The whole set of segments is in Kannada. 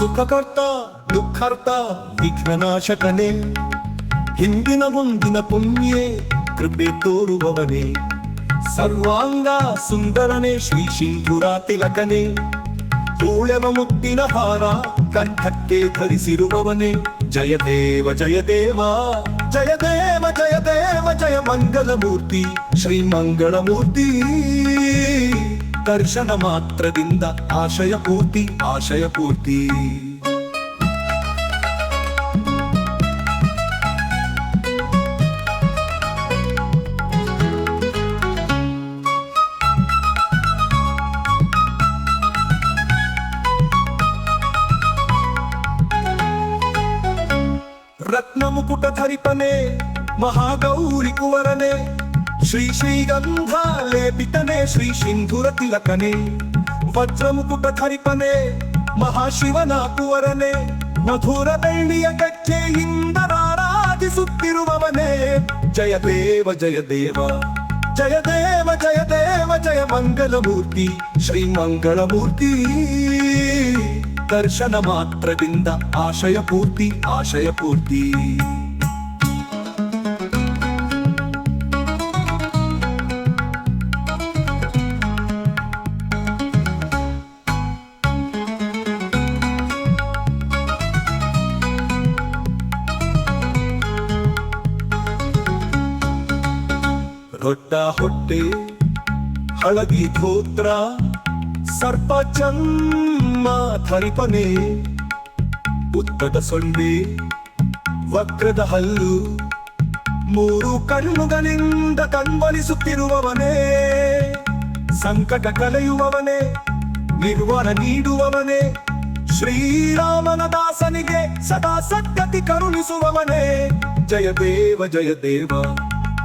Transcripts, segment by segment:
ಸುಖಕರ್ತ ದುಃಖರ್ತ ವಿಘ್ನನಾಶಕನೇ ಹಿಂದಿನ ಮುಂದಿನ ಪುಣ್ಯೇ ಕೃಪೆ ತೋರುವವನೇ ಸರ್ವಾಂಗ ಸುಂದರನೇ ಶ್ರೀ ಸಿಂಧೂರ ತಿಲಕನೇ ತೂಳೆವ ಮುತ್ತಿನ ಹಾರ ಕಂಠಕ್ಕೆ ಧರಿಸಿರುವವನೇ ಜಯ ದೇವ ಜಯ ದೇವ ಜಯ ದೇವ ಜಯ ದೇವ ಜಯ ಮಂಗಲಮೂರ್ತಿ ಶ್ರೀ ಮಂಗಳಮೂರ್ತಿ ದರ್ಶನ ಮಾತ್ರದಿಂದ ಆಶಯ ಪೂರ್ತಿ ಆಶಯ ಪೂರ್ತಿ ರತ್ನ ಮುಕುಟ ಧರಿಪನೆ ಮಹಾಗೌರಿ ಕುವರನೆ ಶ್ರೀ ಶ್ರೀಗಂಧ ಲೇಪಿತನೆ ಶ್ರೀ ಸಿಂಧೂರ ತಿಲಕನೆ ವಜ್ರ ಮುಕುಟ ಧರಿಪನೆ ಮಹಾಶಿವನ ಕುವರನೆ ಮಧುರ ಬೆಳ್ಳಿಯ ಗಜ್ಜೆಯಿಂದ ರಾರಾಜಿಸುತ್ತಿರುವವನೇ ಜಯ ದೇವ ಜಯ ದೇವ ಜಯ ದೇವ ಜಯ ದೇವ ಜಯ ಮಂಗಲಮೂರ್ತಿ ಶ್ರೀ ಮಂಗಳಮೂರ್ತಿ ದರ್ಶನ ಮಾತ್ರದಿಂದ ಆಶಯ ಪೂರ್ತಿ ಆಶಯ ಪೂರ್ತಿ ದೊಡ್ಡ ಹೊಟ್ಟೆ ಹಳದಿ ಧೋತ್ರ ಸರ್ಪ ಚಮ್ಮ ಧರಿಪನೆ ಉತ್ತದ ಸೊಂಡೆ ವಕ್ರದ ಹಲ್ಲು ಮೂರು ಕಣ್ಣುಗಳಿಂದ ಕಣ್ವಲಿಸುತ್ತಿರುವವನೇ ಸಂಕಟ ಕಳೆಯುವವನೇ ನಿರ್ವಾಣ ನೀಡುವವನೇ ಶ್ರೀರಾಮನ ದಾಸನಿಗೆ ಸದಾ ಸದ್ಗತಿ ಕರುಣಿಸುವವನೇ ಜಯ ದೇವ ಜಯ ದೇವ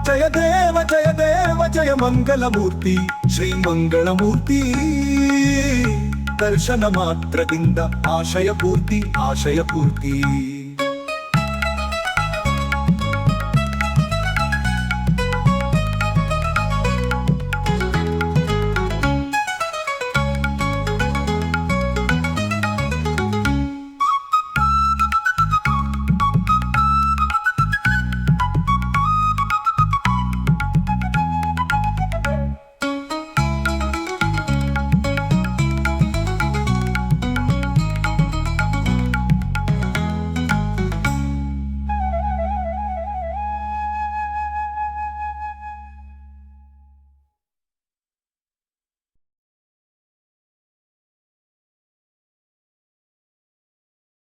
ಜಯ ದೇವ ಜಯ ದೇವ ಜಯ ಮಂಗಲಮೂರ್ತಿ ಶ್ರೀ ಮಂಗಳಮೂರ್ತಿ ದರ್ಶನ ಮಾತ್ರದಿಂದ ಆಶಯ ಪೂರ್ತಿ ಆಶಯ ಪೂರ್ತಿ